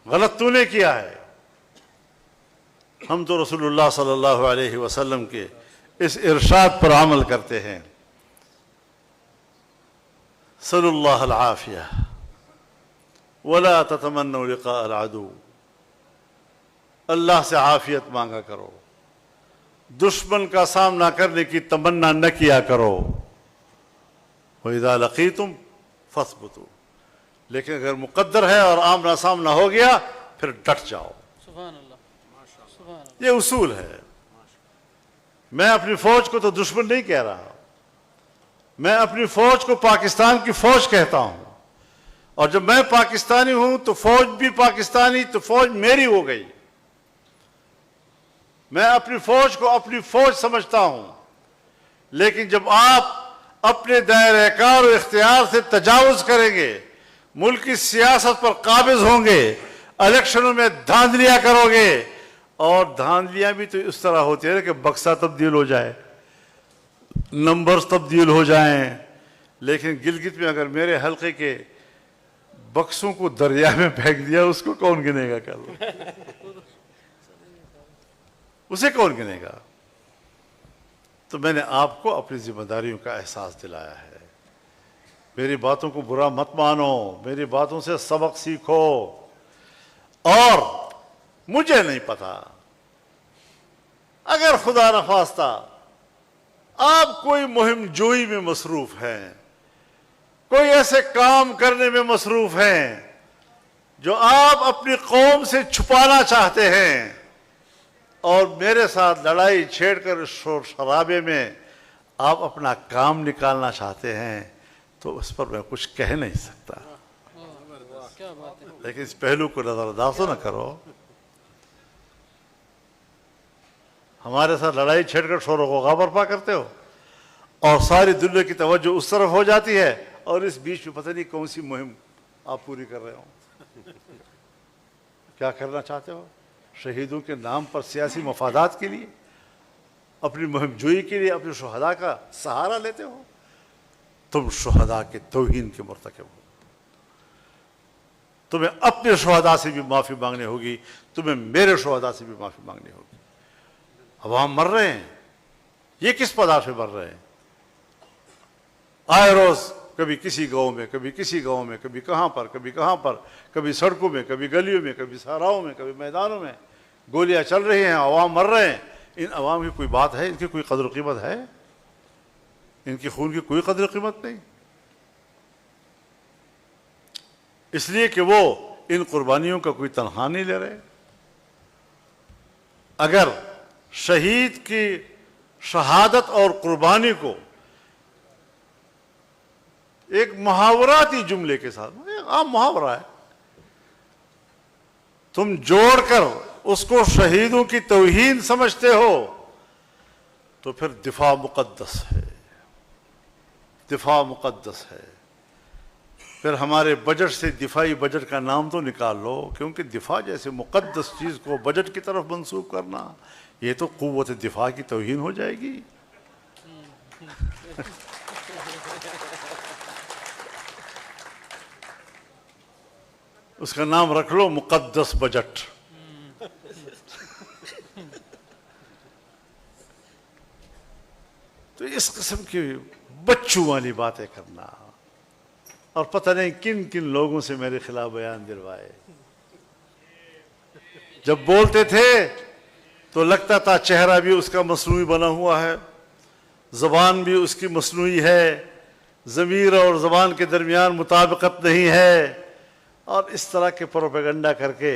غلط تو نے کیا ہے۔ ہم تو رسول اللہ صلی اللہ علیہ وسلم کے اس ارشاد پر عمل کرتے ہیں، صلی اللہ العافیہ ولا تتمنوا لقاء العدو، اللہ سے عافیت مانگا کرو، دشمن کا سامنا کرنے کی تمنا نہ کیا کرو۔ وَإِذَا لَقِيتُمْ فَاثْبُتُوا، لیکن اگر مقدر ہے اور آمنا سامنا ہو گیا پھر ڈٹ جاؤ۔ سبحان اللہ، سبحان اللہ۔ یہ اصول ہے۔ میں اپنی فوج کو تو دشمن نہیں کہہ رہا، میں اپنی فوج کو پاکستان کی فوج کہتا ہوں، اور جب میں پاکستانی ہوں تو فوج بھی پاکستانی، تو فوج میری ہو گئی۔ میں اپنی فوج کو اپنی فوج سمجھتا ہوں، لیکن جب آپ اپنے دائرہ کار و اختیار سے تجاوز کریں گے، ملک کی سیاست پر قابض ہوں گے، الیکشنوں میں دھاندلیاں کرو گے، اور دھاندلیاں بھی تو اس طرح ہوتی ہے کہ بکسہ تبدیل ہو جائے، نمبرز تبدیل ہو جائیں، لیکن گلگت میں اگر میرے حلقے کے بکسوں کو دریا میں پھینک دیا، اس کو کون گنے گا؟ کل اسے کون گنے گا؟ تو میں نے آپ کو اپنی ذمہ داریوں کا احساس دلایا ہے۔ میری باتوں کو برا مت مانو، میری باتوں سے سبق سیکھو۔ اور مجھے نہیں پتا، اگر خدا نخواستہ آپ کوئی مہم جوئی میں مصروف ہیں، کوئی ایسے کام کرنے میں مصروف ہیں جو آپ اپنی قوم سے چھپانا چاہتے ہیں، اور میرے ساتھ لڑائی چھیڑ کر شور شرابے میں آپ اپنا کام نکالنا چاہتے ہیں، تو اس پر میں کچھ کہہ نہیں سکتا، کیا بات ہے۔ لیکن اس پہلو کو نظر انداز نہ کرو۔ ہمارے ساتھ لڑائی چھیڑ کر شور و غوغا برپا کرتے ہو، اور ساری دنیا کی توجہ اس طرف ہو جاتی ہے، اور اس بیچ میں پتہ نہیں کون سی مہم آپ پوری کر رہے ہو۔ کیا کرنا چاہتے ہو؟ شہیدوں کے نام پر سیاسی مفادات کے لیے، اپنی مہم جوئی کے لیے اپنے شہداء کا سہارا لیتے ہو؟ تم شہداء کے توہین کے مرتکب ہو۔ تمہیں اپنے شہداء سے بھی معافی مانگنی ہوگی، تمہیں میرے شہداء سے بھی معافی مانگنی ہوگی۔ عوام مر رہے ہیں، یہ کس پدار سے مر رہے ہیں؟ آئے روز کبھی کسی گاؤں میں، کبھی کسی گاؤں میں، کبھی کہاں پر، کبھی کہاں پر، کبھی سڑکوں میں، کبھی گلیوں میں، کبھی صحراؤں میں، کبھی میدانوں میں گولیاں چل رہی ہیں، عوام مر رہے ہیں۔ ان عوام کی کوئی بات ہے؟ ان کی کوئی قدر و قیمت ہے؟ ان کی خون کی کوئی قدر و قیمت نہیں، اس لیے کہ وہ ان قربانیوں کا کوئی تنخواہ نہیں لے رہے۔ اگر شہید کی شہادت اور قربانی کو ایک محاوراتی جملے کے ساتھ، ایک عام محاورہ ہے، تم جوڑ کر اس کو شہیدوں کی توہین سمجھتے ہو، تو پھر دفاع مقدس ہے، دفاع مقدس ہے۔ پھر ہمارے بجٹ سے دفاعی بجٹ کا نام تو نکال لو، کیونکہ دفاع جیسے مقدس چیز کو بجٹ کی طرف منسوب کرنا یہ تو قوت دفاع کی توہین ہو جائے گی. اس کا نام رکھ لو مقدس بجٹ. تو اس قسم کی بچوں والی باتیں کرنا اور پتہ نہیں کن کن لوگوں سے میرے خلاف بیان دلوائے. جب بولتے تھے تو لگتا تھا چہرہ بھی اس کا مصنوعی بنا ہوا ہے, زبان بھی اس کی مصنوعی ہے, ضمیر اور زبان کے درمیان مطابقت نہیں ہے, اور اس طرح کے پروپیگنڈا کر کے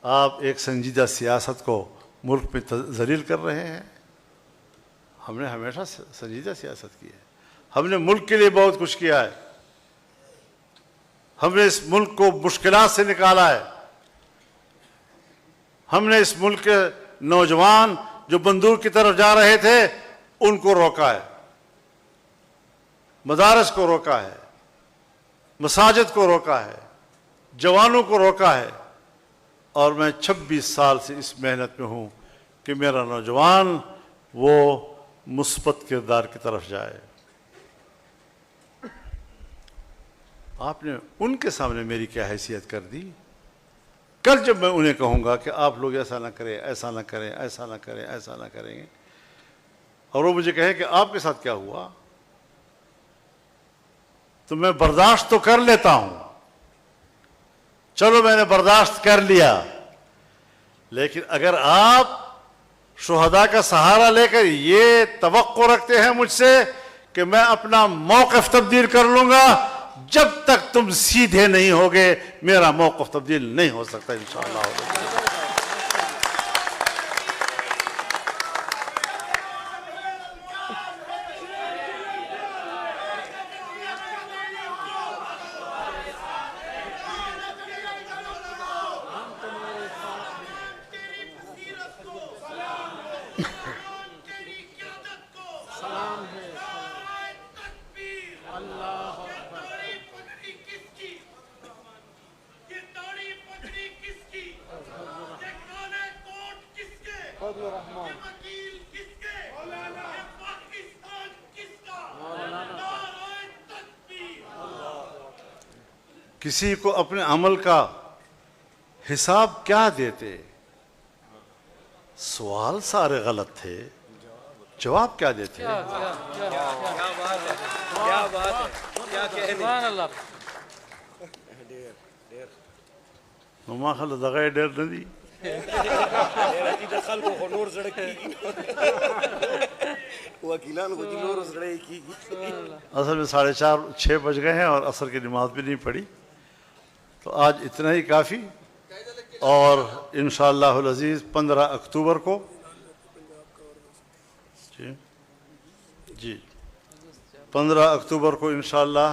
آپ ایک سنجیدہ سیاست کو ملک میں ذلیل کر رہے ہیں. ہم نے ہمیشہ سنجیدہ سیاست کی ہے. ہم نے ملک کے لیے بہت کچھ کیا ہے. ہم نے اس ملک کو مشکلات سے نکالا ہے. ہم نے اس ملک کے نوجوان جو بندوق کی طرف جا رہے تھے ان کو روکا ہے, مدارس کو روکا ہے, مساجد کو روکا ہے, جوانوں کو روکا ہے. اور میں 26 سال سے اس محنت میں ہوں کہ میرا نوجوان وہ مثبت کردار کی طرف جائے. آپ نے ان کے سامنے میری کیا حیثیت کر دی؟ کل جب میں انہیں کہوں گا کہ آپ لوگ ایسا نہ کریں, ایسا نہ کریں, ایسا نہ کریں, ایسا نہ کریں گے, اور وہ مجھے کہیں کہ آپ کے ساتھ کیا ہوا, تو میں برداشت تو کر لیتا ہوں. چلو میں نے برداشت کر لیا, لیکن اگر آپ شہداء کا سہارا لے کر یہ توقع رکھتے ہیں مجھ سے کہ میں اپنا موقف تبدیل کر لوں گا, جب تک تم سیدھے نہیں ہوگے میرا موقف تبدیل نہیں ہو سکتا انشاءاللہ. کسی کو اپنے عمل کا حساب کیا دیتے؟ سوال سارے غلط تھے, جواب کیا دیتے؟ ما خلق دغه ډېر نه دي. اصل میں 4:30 6 بج گئے ہیں اور عصر کی نماز بھی نہیں پڑھی, تو آج اتنا ہی کافی. اور انشاءاللہ العزیز 15 اکتوبر کو جی 15 اکتوبر کو انشاءاللہ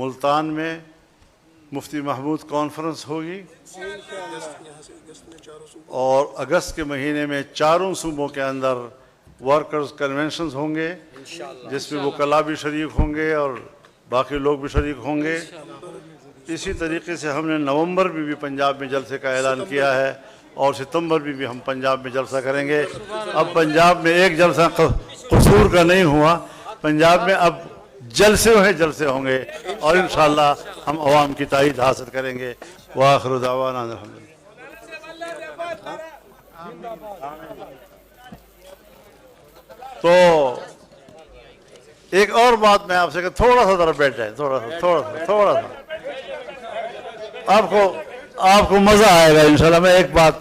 ملتان میں مفتی محمود کانفرنس ہوگی, اور اگست کے مہینے میں چاروں صوبوں کے اندر ورکرز کنونشنز ہوں گے, جس میں وکلاء بھی شریک ہوں گے اور باقی لوگ بھی شریک ہوں گے. اسی طریقے سے ہم نے نومبر میں بھی پنجاب میں جلسے کا اعلان کیا ہے, اور ستمبر میں بھی ہم پنجاب میں جلسہ کریں گے. اب پنجاب میں ایک جلسہ قصور کا نہیں ہوا, پنجاب میں اب جلسے ہوں گے, اور انشاءاللہ ہم عوام کی تائید حاصل کریں گے. وآخر دعوانا الحمدللہ. تو ایک اور بات میں آپ سے کہ تھوڑا سا ذرا بیٹھ جائیں, تھوڑا سا آپ کو مزہ آئے گا انشاءاللہ. میں ایک بات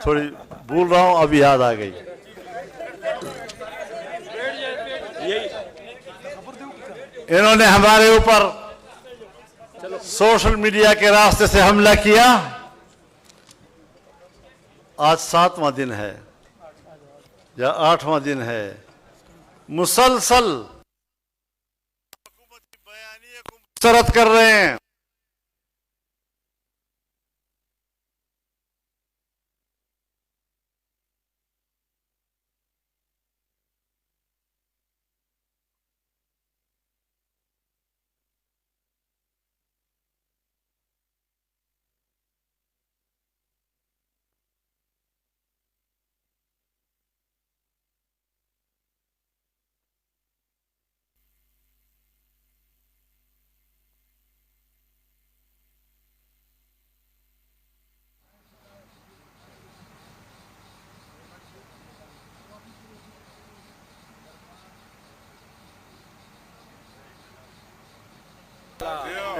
تھوڑی بھول رہا ہوں, ابھی یاد آ گئی. انہوں نے ہمارے اوپر سوشل میڈیا کے راستے سے حملہ کیا. آج 7واں دن ہے یا 8واں دن ہے, مسلسل حکومت کی بیانیے کو مسترد کر رہے ہیں.